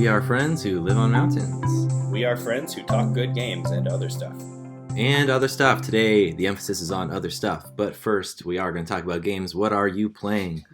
are friends who live on mountains. We are friends who talk good games and other stuff. And other stuff. Today, the emphasis is on other stuff. But first, we are going to talk about games. What are you playing?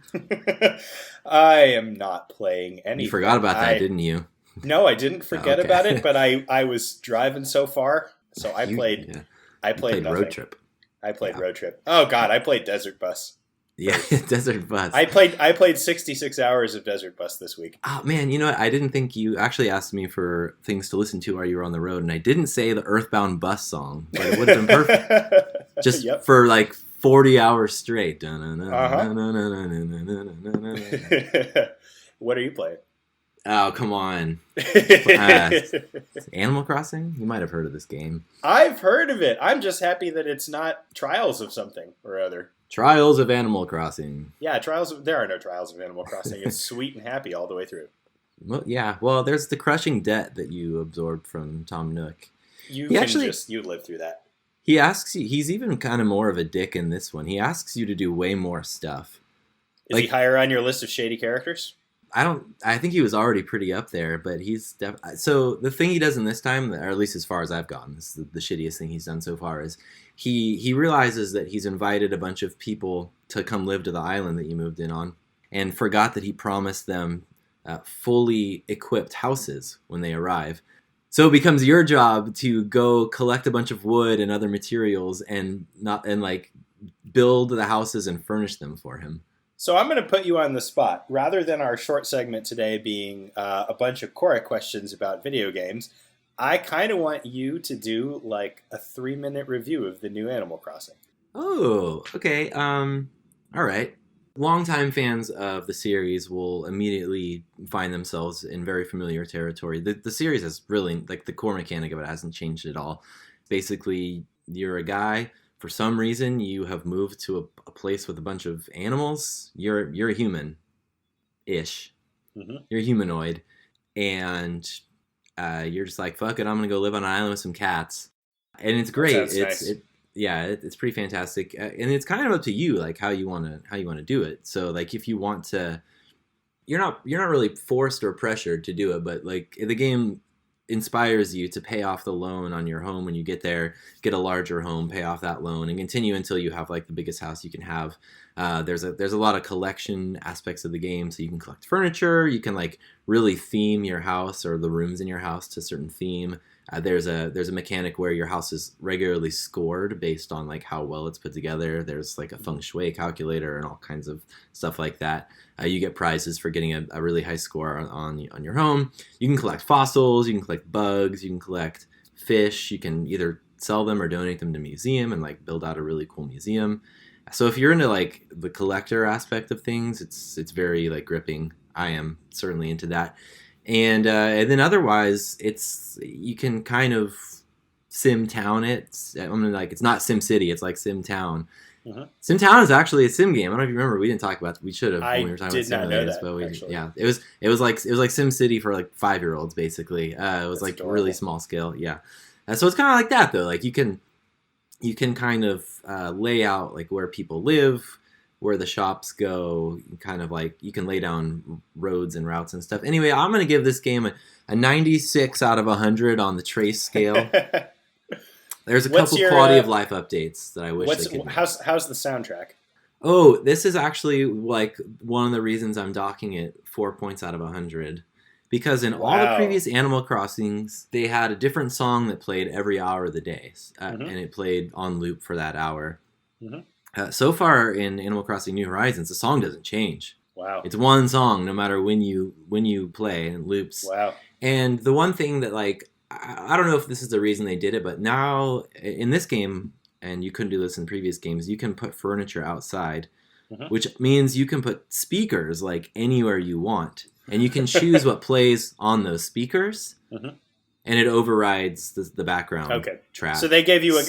I am not playing anything. You forgot about that, didn't you? No, I didn't forget about it, but I was driving so far, so I played nothing. Road Trip. I played Road Trip. Oh God, I played Desert Bus. Yeah, Desert Bus. I played 66 hours of Desert Bus this week. Oh man, you know what? I didn't think you actually asked me for things to listen to while you were on the road, and I didn't say the Earthbound Bus song, but it would have been perfect. Just for like 40 hours straight. What are you playing? Oh, come on. Animal Crossing? You might have heard of this game. I've heard of it. I'm just happy that it's not Trials of something or other. Trials of Animal Crossing. Yeah, there are no Trials of Animal Crossing. It's sweet and happy all the way through. Well, yeah. Well, there's the crushing debt that you absorbed from Tom Nook. You live through that. He asks you, he's even kind of more of a dick in this one. He asks you to do way more stuff. Is he higher on your list of shady characters? I think he was already pretty up there, but so the thing he does in this time, or at least as far as I've gone, this is the shittiest thing he's done so far, is he realizes that he's invited a bunch of people to come live to the island that you moved in on, and forgot that he promised them fully equipped houses when they arrive. So it becomes your job to go collect a bunch of wood and other materials and build the houses and furnish them for him. So I'm going to put you on the spot. Rather than our short segment today being a bunch of Quora questions about video games, I kind of want you to do like a 3-minute review of the new Animal Crossing. Oh, okay. All right. Longtime fans of the series will immediately find themselves in very familiar territory. The series has really, the core mechanic of it hasn't changed at all. Basically, you're a guy. For some reason, you have moved to a place with a bunch of animals. You're a human-ish. Mm-hmm. You're a humanoid. And you're just like, fuck it, I'm going to go live on an island with some cats. And it's great. It's pretty fantastic. And it's kind of up to you, like how you want to do it. So like if you want to, you're not really forced or pressured to do it, but like the game inspires you to pay off the loan on your home when you get there, get a larger home, pay off that loan, and continue until you have like the biggest house you can have. There's a lot of collection aspects of the game, so you can collect furniture, you can like really theme your house or the rooms in your house to a certain theme. There's a mechanic where your house is regularly scored based on like how well it's put together. There's like a feng shui calculator and all kinds of stuff like that. You get prizes for getting a really high score on your home. You can collect fossils, you can collect bugs, you can collect fish. You can either sell them or donate them to a museum and like build out a really cool museum. So if you're into like the collector aspect of things, it's very like gripping. I am certainly into that. And then otherwise, you can kind of sim town it. It's not Sim City, it's like Sim Town. Uh-huh. Sim Town is actually a sim game. I don't know if you remember. We didn't talk about. We should have when we were talking about simulators. It was like Sim City for like 5-year-olds basically. It was like adorable. Really small scale. Yeah. So it's kind of like that though. Like you can kind of lay out like where people live, where the shops go, kind of like you can lay down roads and routes and stuff. Anyway, I'm going to give this game a 96 out of 100 on the Trace scale. There's a couple quality of life updates that I wish they could make. How's the soundtrack? Oh, this is actually like one of the reasons I'm docking it 4 points out of 100. Because in all the previous Animal Crossings, they had a different song that played every hour of the day. And it played on loop for that hour. Mm-hmm. So far in Animal Crossing New Horizons, the song doesn't change. Wow. It's one song no matter when you play, and it loops. Wow. And the one thing that like, I don't know if this is the reason they did it, but now in this game, and you couldn't do this in previous games, you can put furniture outside, which means you can put speakers like anywhere you want. And you can choose what plays on those speakers, and it overrides the background track. So they gave you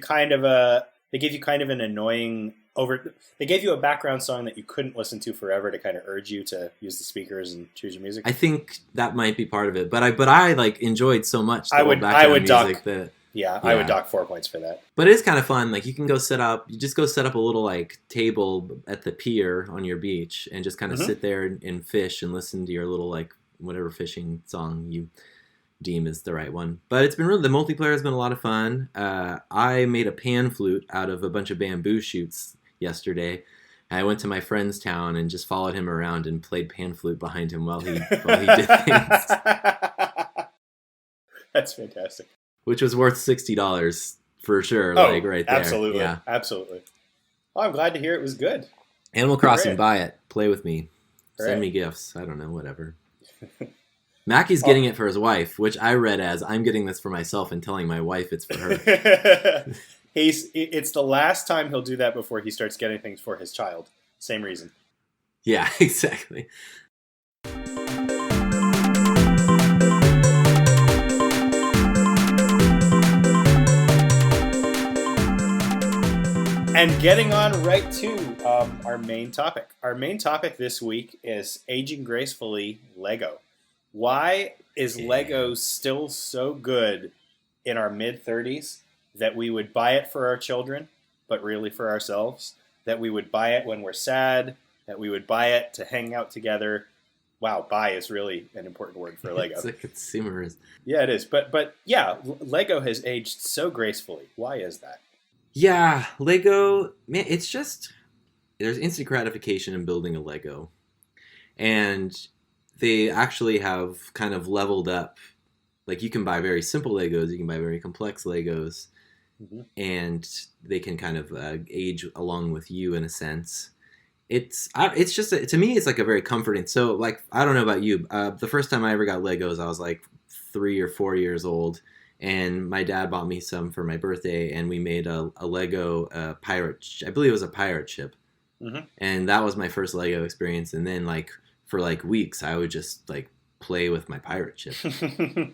kind of an annoying They gave you a background song that you couldn't listen to forever to kind of urge you to use the speakers and choose your music. I think that might be part of it, but I like enjoyed so much the I would music dock. I would dock 4 points for that. But it is kind of fun. Like you just go set up a little like table at the pier on your beach and just kind of sit there and fish and listen to your little like whatever fishing song you deem is the right one. But it's been the multiplayer has been a lot of fun. I made a pan flute out of a bunch of bamboo shoots yesterday. I went to my friend's town and just followed him around and played pan flute behind him while he did things. That's fantastic. Which was worth $60 for sure, Oh, like right there. Absolutely. Yeah. Absolutely. Well, I'm glad to hear it was good. Animal Crossing, Hooray. buy it. Play with me. Hooray. Send me gifts. I don't know, whatever. Mackie's getting it for his wife, which I read as I'm getting this for myself and telling my wife it's for her. It's the last time he'll do that before he starts getting things for his child. Same reason. Yeah, exactly. And getting on right to our main topic. Our main topic this week is aging gracefully Lego. Why is Lego still so good in our mid-30s that we would buy it for our children, but really for ourselves? That we would buy it when we're sad, that we would buy it to hang out together. Wow, buy is really an important word for Lego. It's a consumerist. Yeah, it is. But yeah, Lego has aged so gracefully. Why is that? Yeah, Lego, man, it's just, there's instant gratification in building a Lego. And they actually have kind of leveled up. Like, you can buy very simple Legos, you can buy very complex Legos, and they can kind of age along with you in a sense. It's just, to me, it's like a very comforting. So, like, I don't know about you. The first time I ever got Legos, I was like 3 or 4 years old. And my dad bought me some for my birthday, and we made a Lego pirate. I believe it was a pirate ship, and that was my first Lego experience. And then, like for like weeks, I would just like play with my pirate ship.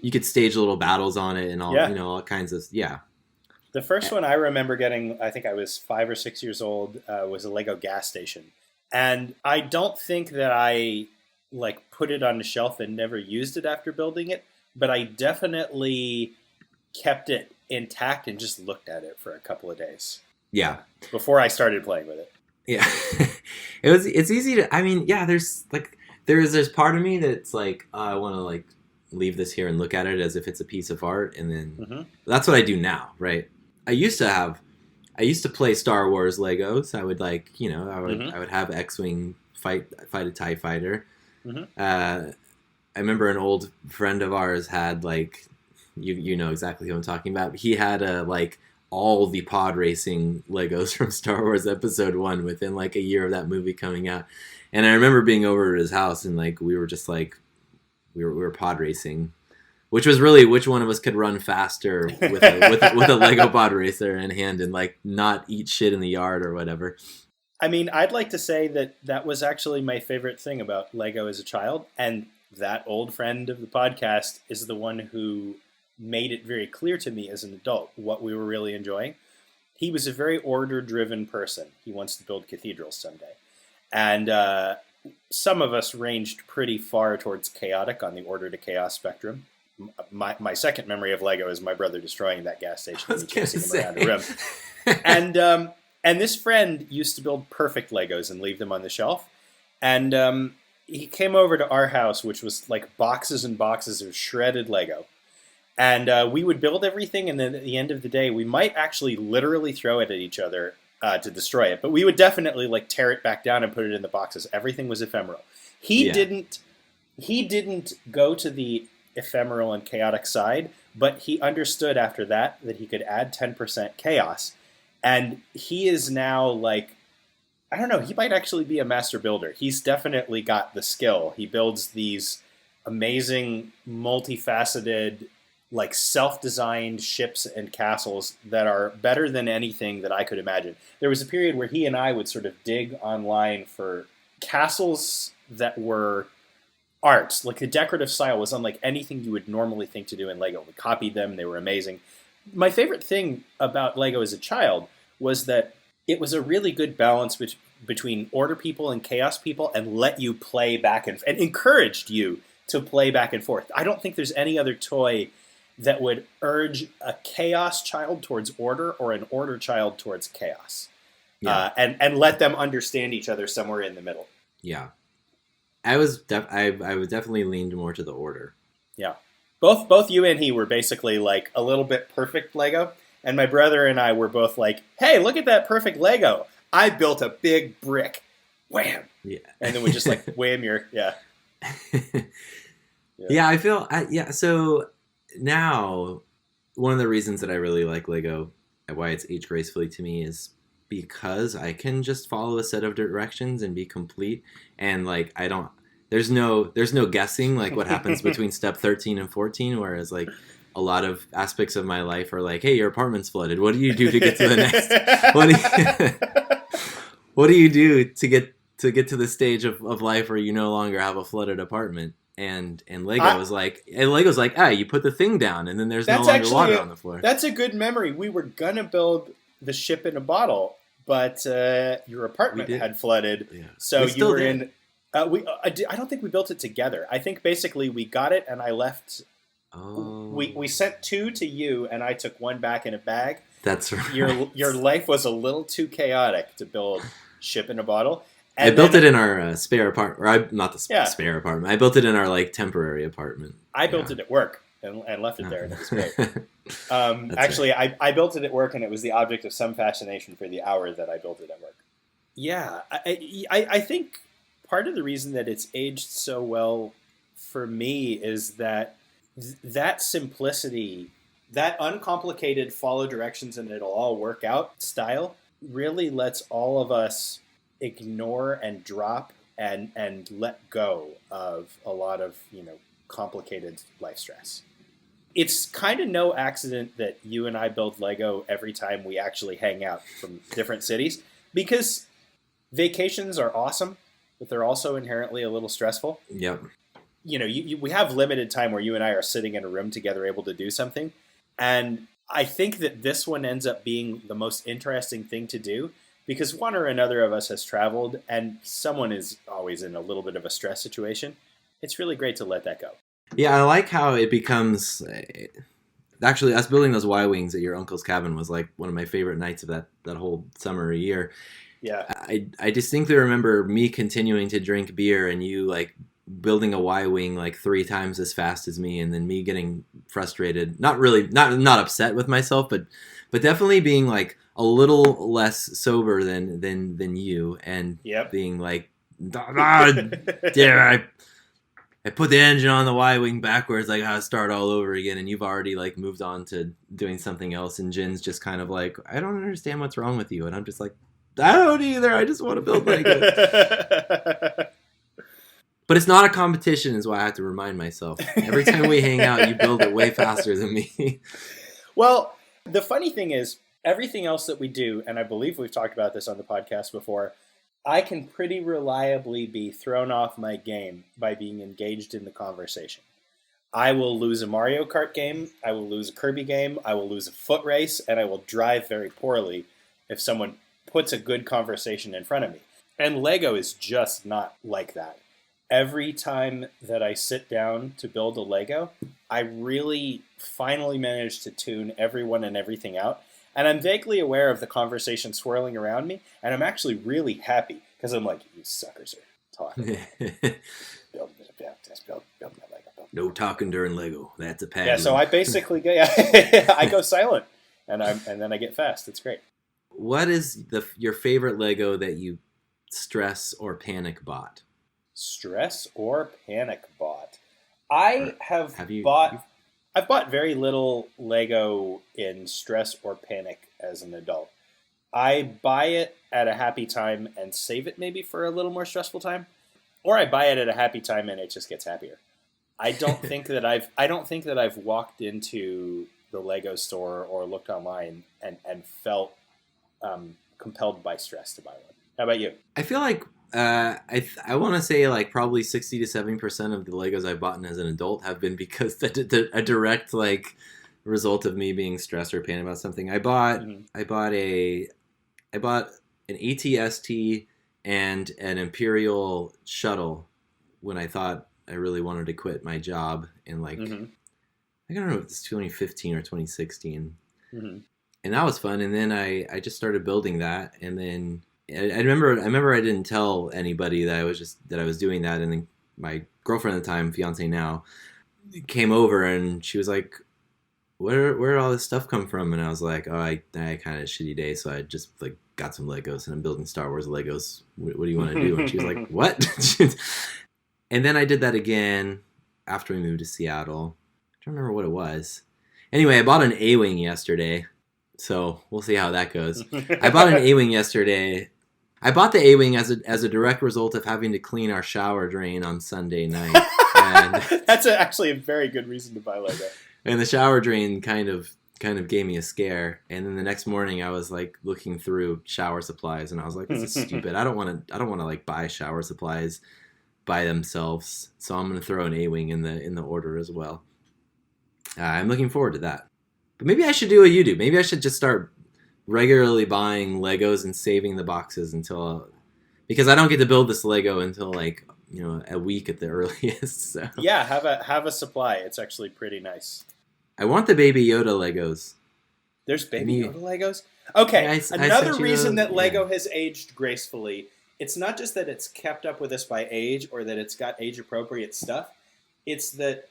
You could stage little battles on it, and all all kinds of The first one I remember getting, I think I was 5 or 6 years old, was a Lego gas station, and I don't think that I like put it on the shelf and never used it after building it, but I definitely kept it intact and just looked at it for a couple of days. Yeah. Before I started playing with it. Yeah. It's easy to, I mean, yeah, there's part of me that's like, I want to like leave this here and look at it as if it's a piece of art. And then that's what I do now. Right. I used to play Star Wars Legos. I would like, I would have X-Wing fight a TIE fighter. I remember an old friend of ours had like, you know exactly who I'm talking about. He had like all the pod racing Legos from Star Wars Episode 1 within like a year of that movie coming out. And I remember being over at his house and like we were just like we were pod racing, which was really which one of us could run faster with a Lego pod racer in hand and like not eat shit in the yard or whatever. I mean, I'd like to say that was actually my favorite thing about Lego as a child, and that old friend of the podcast is the one who made it very clear to me as an adult what we were really enjoying. He was a very order-driven person. He wants to build cathedrals someday. And some of us ranged pretty far towards chaotic on the order to chaos spectrum. My second memory of Lego is my brother destroying that gas station and chasing him around the room. And this friend used to build perfect Legos and leave them on the shelf. And he came over to our house, which was like boxes and boxes of shredded Lego. And we would build everything, and then at the end of the day, we might actually literally throw it at each other to destroy it. But we would definitely like tear it back down and put it in the boxes. Everything was ephemeral. He didn't go to the ephemeral and chaotic side, but he understood after that he could add 10% chaos. And he is now like, I don't know, he might actually be a master builder. He's definitely got the skill. He builds these amazing, multifaceted, like self-designed ships and castles that are better than anything that I could imagine. There was a period where he and I would sort of dig online for castles that were arts. Like the decorative style was unlike anything you would normally think to do in Lego. We copied them. They were amazing. My favorite thing about Lego as a child was that it was a really good balance between order people and chaos people, and let you play back and encouraged you to play back and forth. I don't think there's any other toy that would urge a chaos child towards order or an order child towards chaos. And let them understand each other somewhere in the middle. Yeah. I was definitely leaned more to the order. Yeah. Both you and he were basically like a little bit perfect Lego, and my brother and I were both like, "Hey, look at that perfect Lego! I built a big brick, wham!" Yeah. And then we just like wham your yeah. Yeah. Yeah, yeah. So now, one of the reasons that I really like Lego, and why it's aged gracefully to me, is because I can just follow a set of directions and be complete, and like I don't. There's no guessing like what happens between step 13 and 14. Whereas like a lot of aspects of my life are like, hey, your apartment's flooded. What do you do to get to the next? What do you, what do you do to get to the stage of life where you no longer have a flooded apartment? And Lego's like, you put the thing down and then there's no longer water on the floor. That's a good memory. We were gonna build the ship in a bottle, but your apartment had flooded, so you were in. I don't think we built it together. I think basically we got it and I left. Oh. We sent 2 to you and I took 1 back in a bag. That's right. Your life was a little too chaotic to build ship in a bottle. And I built it in our spare apartment, not the spare apartment. I built it in our like temporary apartment. I built it at work and left it there, and it was great. Actually, right. I built it at work, and it was the object of some fascination for the hour that I built it at work. Yeah, I think part of the reason that it's aged so well for me is that that simplicity, that uncomplicated follow directions and it'll all work out style really lets all of us ignore and drop and let go of a lot of complicated life stress. It's kind of no accident that you and I build Lego every time we actually hang out from different cities, because vacations are awesome, but they're also inherently a little stressful. Yep. We have limited time where you and I are sitting in a room together able to do something, and I think that this one ends up being the most interesting thing to do, because one or another of us has traveled and someone is always in a little bit of a stress situation. It's really great to let that go. Yeah, I like how it becomes... Actually, us building those Y-Wings at your uncle's cabin was like one of my favorite nights of that whole summer year. Yeah. I distinctly remember me continuing to drink beer and you like building a Y-Wing like 3 times as fast as me, and then me getting frustrated. Not upset with myself, but definitely being like a little less sober than you, and being like, I put the engine on the Y-Wing backwards, like I gotta start all over again, and you've already like moved on to doing something else, and Jin's just kind of like, I don't understand what's wrong with you, and I'm just like, I don't either, I just want to build Lego. But it's not a competition is what I have to remind myself. Every time we hang out, you build it way faster than me. Well, the funny thing is, everything else that we do, and I believe we've talked about this on the podcast before, I can pretty reliably be thrown off my game by being engaged in the conversation. I will lose a Mario Kart game, I will lose a Kirby game, I will lose a foot race, and I will drive very poorly if someone puts a good conversation in front of me. And Lego is just not like that. Every time that I sit down to build a Lego, I really finally manage to tune everyone and everything out. And I'm vaguely aware of the conversation swirling around me, and I'm actually really happy, because I'm like, you suckers are talking. build my Lego. No talking during Lego. That's a pattern. Yeah, so I basically I go silent, and then I get fast. It's great. What is your favorite Lego that you stress or panic bought? Stress or panic bought? I've bought very little Lego in stress or panic as an adult. I buy it at a happy time and save it maybe for a little more stressful time, or I buy it at a happy time and it just gets happier. I don't think that I've walked into the Lego store or looked online and felt compelled by stress to buy one. How about you? I feel like I want to say like probably 60 to 70% of the Legos I've bought as an adult have been because a direct like result of me being stressed or panicked about something. I bought an ATST and an Imperial shuttle when I thought I really wanted to quit my job in like I don't know if it's 2015 or 2016. And that was fun. And then I just started building that, and then I remember I didn't tell anybody that I was doing that, and then my girlfriend at the time, fiance now, came over and she was like, where did all this stuff come from? And I was like, oh, I had kind of a shitty day, so I just like got some Legos and I'm building Star Wars Legos. What do you want to do? And she was like, what? And then I did that again after we moved to Seattle. I don't remember what it was. Anyway, I bought an A-Wing yesterday, so we'll see how that goes. I bought an A-Wing yesterday. I bought the A-Wing as a direct result of having to clean our shower drain on Sunday night. And that's actually a very good reason to buy Lego. And the shower drain kind of gave me a scare. And then the next morning, I was like looking through shower supplies, and I was like, "This is stupid. I don't want to like buy shower supplies by themselves. So I'm going to throw an A-Wing in the order as well." I'm looking forward to that. But maybe I should do what you do. Maybe I should just start regularly buying Legos and saving the boxes because I don't get to build this Lego until like a week at the earliest. So. Yeah, have a supply. It's actually pretty nice. I want the Baby Yoda Legos. There's Baby Yoda Legos? Okay, yeah, another reason that Lego has aged gracefully, it's not just that it's kept up with us by age or that it's got age-appropriate stuff. It's that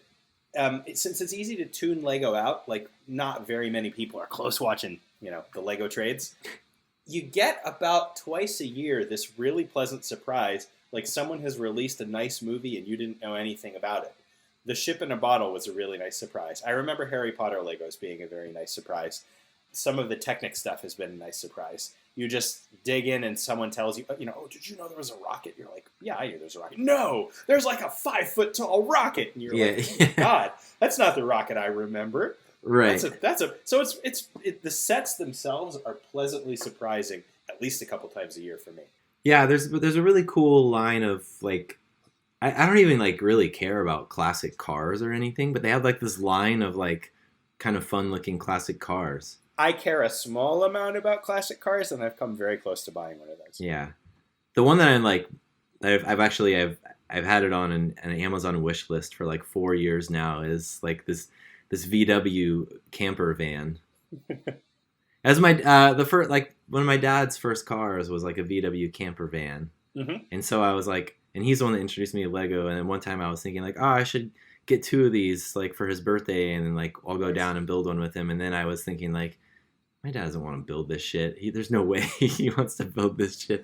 since it's easy to tune Lego out, like not very many people are close watching, the Lego trades. You get about twice a year this really pleasant surprise, like someone has released a nice movie and you didn't know anything about it. The Ship in a Bottle was a really nice surprise. I remember Harry Potter Legos being a very nice surprise. Some of the Technic stuff has been a nice surprise. You just dig in and someone tells you, oh, did you know there was a rocket? You're like, yeah, I knew there's a rocket. No, there's like a 5-foot-tall rocket. And you're like, oh my God, that's not the rocket I remember. Right. So the sets themselves are pleasantly surprising at least a couple times a year for me. Yeah, there's a really cool line of like, I don't even like really care about classic cars or anything, but they have like this line of like kind of fun looking classic cars. I care a small amount about classic cars, and I've come very close to buying one of those. Yeah, the one that I'm like, I've had it on an Amazon wish list for like 4 years now is like this VW camper van. As my the first like one of my dad's first cars was like a VW camper van, and so I was like. And he's the one that introduced me to Lego. And then one time I was thinking like, oh, I should get 2 of these like for his birthday, and then like I'll go down and build one with him. And then I was thinking like, my dad doesn't want to build this shit. There's no way he wants to build this shit.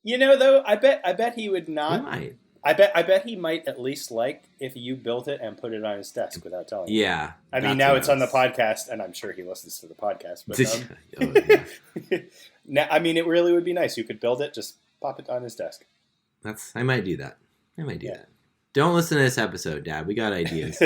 Though, I bet he would not. He might. I bet he might at least like if you built it and put it on his desk without telling him. Yeah. I mean, now it's on the podcast, and I'm sure he listens to the podcast. But now, I mean, it really would be nice. You could build it, just pop it on his desk. I might do that. That. Don't listen to this episode, Dad. We got ideas.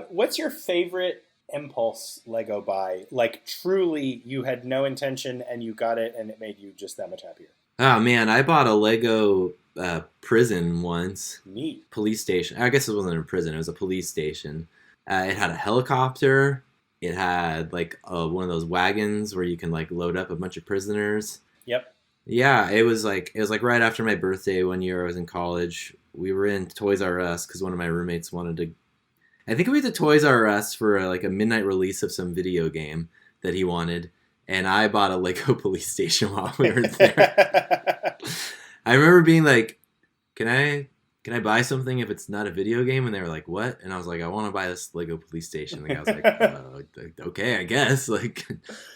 What's your favorite impulse Lego buy? Like, truly, you had no intention and you got it and it made you just that much happier. Oh, man. I bought a Lego prison once. Neat. Police station. I guess it wasn't a prison. It was a police station. It had a helicopter. It had, like, one of those wagons where you can, like, load up a bunch of prisoners. Yep. Yeah, it was like right after my birthday one year. I was in college. We were in Toys R Us because one of my roommates wanted to. I think we went to Toys R Us for like a midnight release of some video game that he wanted, and I bought a Lego police station while we were there. I remember being like, "Can I buy something if it's not a video game?" And they were like, "What?" And I was like, "I want to buy this Lego police station." And the guy was like, "Okay, I guess. Like,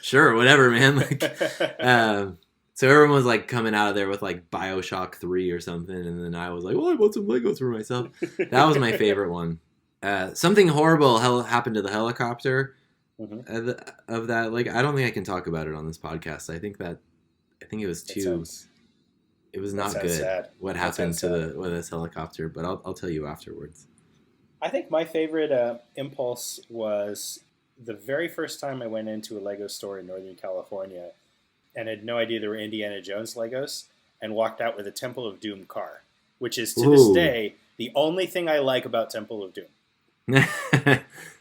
sure, whatever, man." Like. So everyone was like coming out of there with like BioShock 3 or something, and then I was like, well, I bought some Legos for myself. That was my favorite one. Something horrible happened to the helicopter of that. Like, I don't think I can talk about it on this podcast. I think it was it was not good sad. What happened to with this helicopter, but I'll tell you afterwards. I think my favorite impulse was the very first time I went into a Lego store in Northern California and had no idea there were Indiana Jones Legos, and walked out with a Temple of Doom car, which is to this day the only thing I like about Temple of Doom.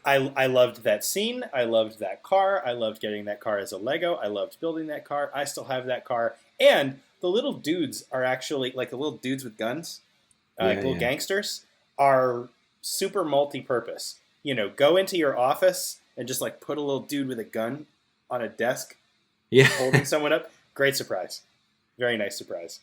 I loved that scene. I loved that car. I loved getting that car as a Lego. I loved building that car. I still have that car. And the little dudes are actually, like the little dudes with guns, little gangsters, are super multi-purpose. Go into your office and just like put a little dude with a gun on a desk. Holding someone up. Great surprise. Very nice surprise.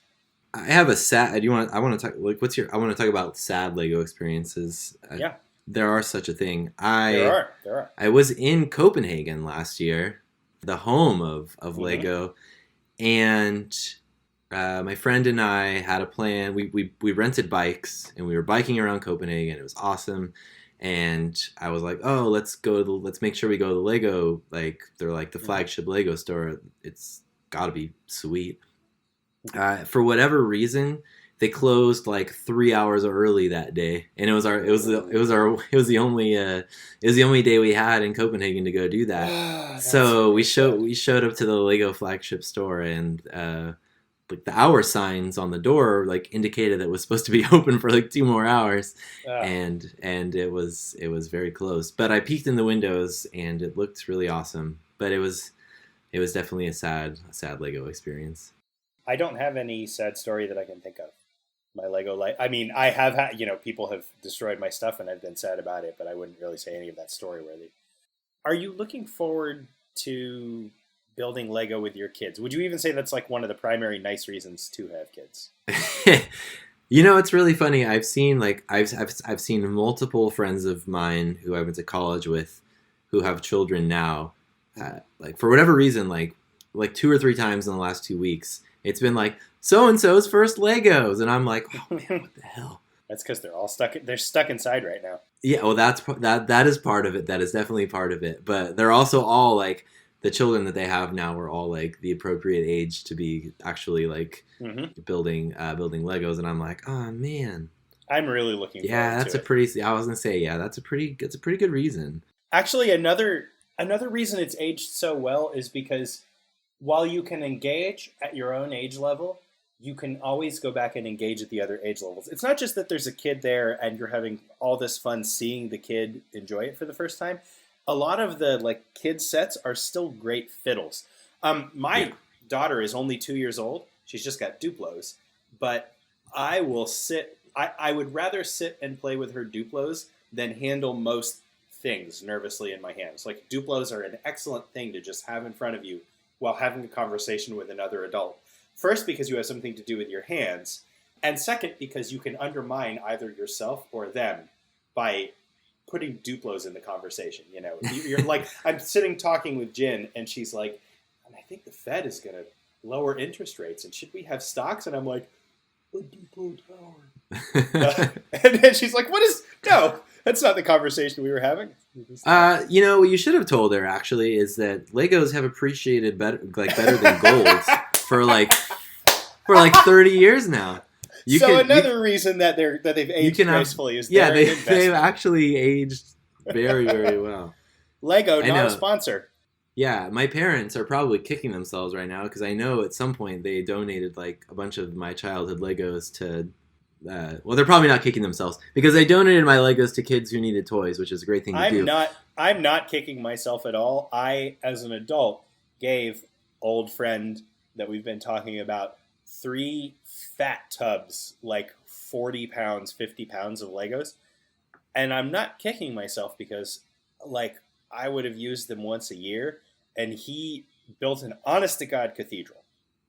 I have a sad. Do you want? I want to talk. Like, what's your? I want to talk about sad Lego experiences. Yeah, There are such a thing. there are. I was in Copenhagen last year, the home of Mm-hmm. Lego, and my friend and I had a plan. We rented bikes and we were biking around Copenhagen. It was awesome. And I was like, oh, let's make sure we go to the Lego. Like, they're like the Mm-hmm. flagship Lego store. It's got to be sweet. For whatever reason, they closed like 3 hours early that day, and it was the only day we had in Copenhagen to go do that. That's So really sad. we showed up to the Lego flagship store, and like the hour signs on the door like indicated that it was supposed to be open for like 2 more hours, Ah. and it was very close. But I peeked in the windows, and it looked really awesome. But it was definitely a sad Lego experience. I don't have any sad story that I can think of. My Lego life. I mean, I have had, people have destroyed my stuff and I've been sad about it, but I wouldn't really say any of that story worthy. Are you looking forward to building Lego with your kids? Would you even say that's like one of the primary nice reasons to have kids? You know, it's really funny. I've seen multiple friends of mine who I went to college with, who have children now. Like for whatever reason, like 2 or 3 times in the last 2 weeks, it's been like so and so's first Legos, and I'm like, oh man, what the hell? That's because they're all stuck. They're stuck inside right now. Yeah, well, that is part of it. That is definitely part of it. But they're also all like the children that they have now are all like the appropriate age to be actually like Hmm. building Legos, and I'm like, oh man, I'm really looking yeah, forward that's to a it. pretty. I was gonna say, yeah, that's a pretty good reason. Actually, another reason it's aged so well is because while you can engage at your own age level, you can always go back and engage at the other age levels. It's not just that there's a kid there and you're having all this fun seeing the kid enjoy it for the first time. A lot of the like kid sets are still great fiddles. Yeah, My daughter is only 2 years old. She's just got Duplos, but I will sit. I would rather sit and play with her Duplos than handle most things nervously in my hands. Like Duplos are an excellent thing to just have in front of you while having a conversation with another adult. First, because you have something to do with your hands, and second, because you can undermine either yourself or them by putting Duplos in the conversation. You're like, I'm sitting talking with Jen, and she's like, and I think the Fed is going to lower interest rates, and should we have stocks? And I'm like, a Duplo tower. And then she's like, what is, no, that's not the conversation we were having. you know, what you should have told her actually is that Legos have appreciated better than gold for like 30 years now. You So can you, another reason that they've you aged can have gracefully is yeah they're an they've investment. actually aged very well. Lego, I not a know. sponsor. Yeah, my parents are probably kicking themselves right now because I know at some point they donated like a bunch of my childhood Legos to. Well, they're probably not kicking themselves because they donated my Legos to kids who needed toys, which is a great thing to I'm do. not I'm not kicking myself at all. I, as an adult, gave old friend that we've been talking about 3 fat tubs, like 40 pounds, 50 pounds of Legos. And I'm not kicking myself because like I would have used them once a year and he built an honest to God cathedral.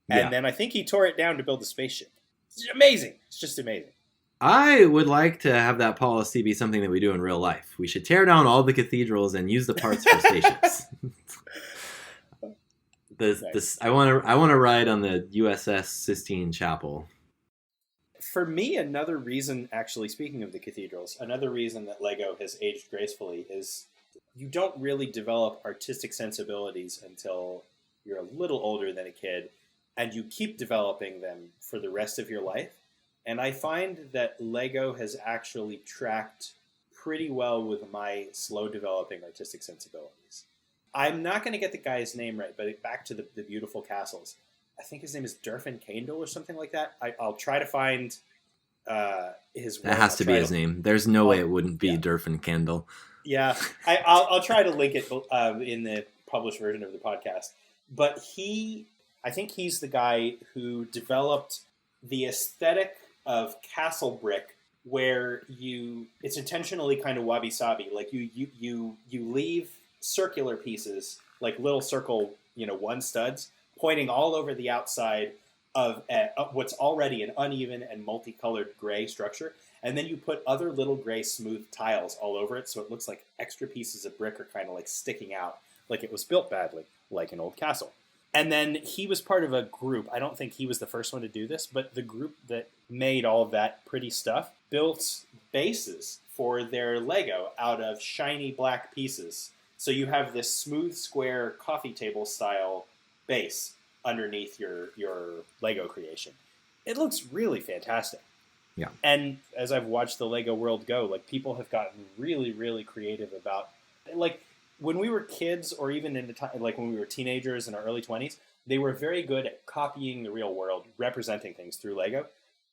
And Yeah, then I think he tore it down to build a spaceship. It's amazing. It's just amazing. I would like to have that policy be something that we do in real life. We should tear down all the cathedrals and use the parts for spaceships. Nice. I want to ride on the USS Sistine Chapel. For me, another reason, actually, speaking of the cathedrals, another reason that Lego has aged gracefully is you don't really develop artistic sensibilities until you're a little older than a kid, and you keep developing them for the rest of your life. And I find that Lego has actually tracked pretty well with my slow developing artistic sensibilities. I'm not going to get the guy's name right, but back to the beautiful castles. I think his name is Derfn Caendel or something like that. I'll try to find his That work. has I'll to be try his to. name. There's no way I'll, it wouldn't be yeah, Derfn Caendel. yeah. I'll try to link it in the published version of the podcast. But I think he's the guy who developed the aesthetic of castle brick, where it's intentionally kind of wabi sabi. Like you leave circular pieces, like little circle, one studs, pointing all over the outside of what's already an uneven and multicolored gray structure, and then you put other little gray smooth tiles all over it, so it looks like extra pieces of brick are kind of like sticking out, like it was built badly, like an old castle. And then he was part of a group. I don't think he was the first one to do this, but the group that made all of that pretty stuff built bases for their Lego out of shiny black pieces. So you have this smooth square coffee table style base underneath your Lego creation. It looks really fantastic. Yeah. And as I've watched the Lego world go, like people have gotten really, really creative about, like, when we were kids, or even in the time, like when we were teenagers in our early 20s, they were very good at copying the real world, representing things through Lego.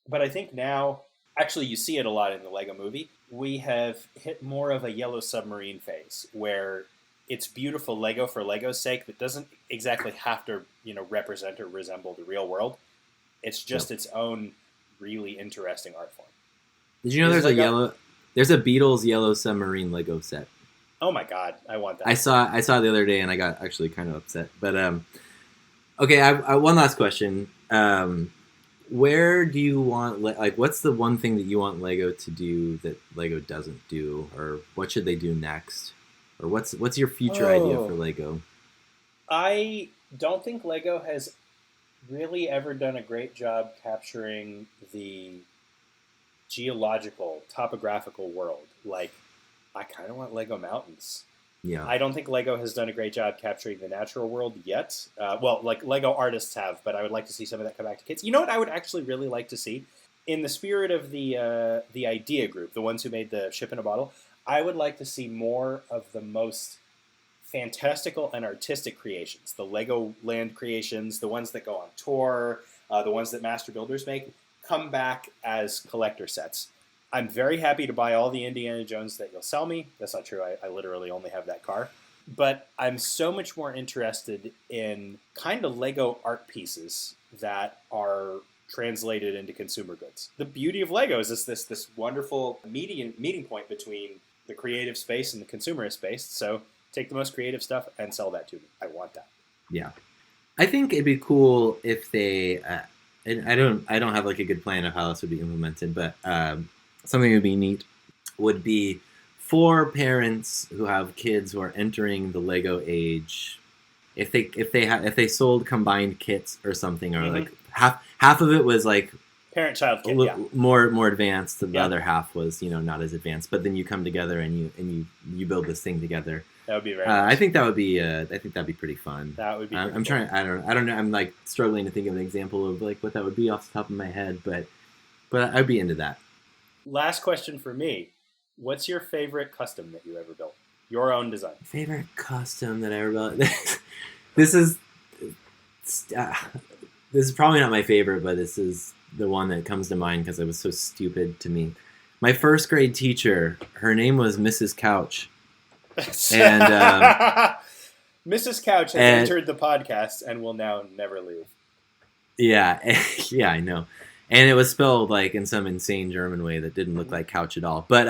But I think now, actually, you see it a lot in the Lego movie. We have hit more of a yellow submarine phase where it's beautiful Lego for Lego's sake that doesn't exactly have to, represent or resemble the real world. It's just its own really interesting art form. Did you know there's a Beatles yellow submarine Lego set? Oh my God, I want that. I saw it the other day and I got actually kind of upset. But okay, I one last question. Where do you want, like, what's the one thing that you want Lego to do that Lego doesn't do, or what should they do next, or what's your future idea for Lego? I don't think Lego has really ever done a great job capturing the geological, topographical world. Like, I kind of want Lego mountains. Yeah. I don't think Lego has done a great job capturing the natural world yet. Well, like Lego artists have, but I would like to see some of that come back to kids. You know what I would actually really like to see? In the spirit of the idea group, the ones who made the ship in a bottle, I would like to see more of the most fantastical and artistic creations. The Lego Land creations, the ones that go on tour, the ones that master builders make, come back as collector sets. I'm very happy to buy all the Indiana Jones that you'll sell me. That's not true. I literally only have that car. But I'm so much more interested in kind of Lego art pieces that are translated into consumer goods. The beauty of Lego is this wonderful meeting point between the creative space and the consumerist space. So take the most creative stuff and sell that to me. I want that. Yeah. I think it'd be cool if they, and I don't have like a good plan of how this would be implemented, but something that would be neat would be for parents who have kids who are entering the Lego age. If they sold combined kits or something, or like half of it was like parent-child kit, more advanced, the other half was not as advanced. But then you come together and you build this thing together. That would be very nice. I think that'd be pretty fun. That would be. I'm trying. I don't know. I'm like struggling to think of an example of like what that would be off the top of my head, but I'd be into that. Last question for me. What's your favorite custom that you ever built? Your own design. Favorite custom that I ever built? This is probably not my favorite, but this is the one that comes to mind because it was so stupid to me. My first grade teacher, her name was Mrs. Couch. And Mrs. Couch has entered the podcast and will now never leave. Yeah, yeah, I know. And it was spelled like in some insane German way that didn't look like couch at all. But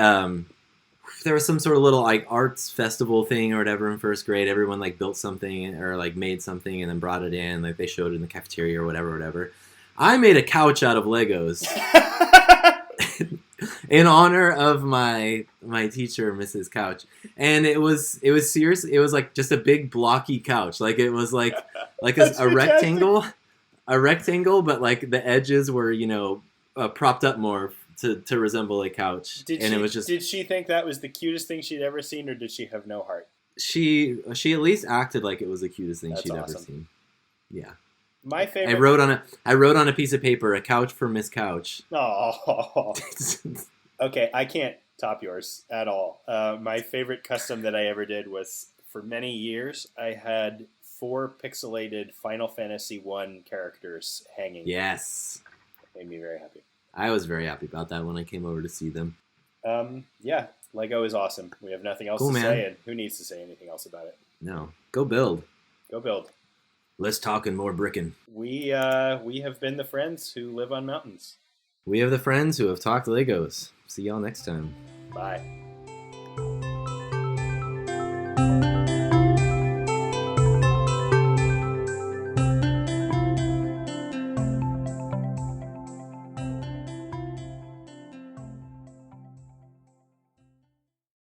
there was some sort of little like arts festival thing or whatever in first grade. Everyone like built something or like made something and then brought it in. Like they showed it in the cafeteria or whatever. I made a couch out of Legos in honor of my teacher, Mrs. Couch. And it was serious. It was like just a big blocky couch. Like it was like a rectangle. A rectangle, but like the edges were, propped up more to resemble a couch. Did she think that was the cutest thing she'd ever seen, or did she have no heart? She at least acted like it was the cutest thing she'd ever seen. Yeah. My favorite. I wrote on a piece of paper, "A couch for Miss Couch." Oh. Okay, I can't top yours at all. My favorite custom that I ever did was, for many years, I had 4 pixelated Final Fantasy I characters hanging. Yes. That made me very happy. I was very happy about that when I came over to see them. Yeah, Lego is awesome. We have nothing else to say, and who needs to say anything else about it? No. Go build. Go build. Less talking, more bricking. We have been the friends who live on mountains. We have the friends who have talked Legos. See y'all next time. Bye.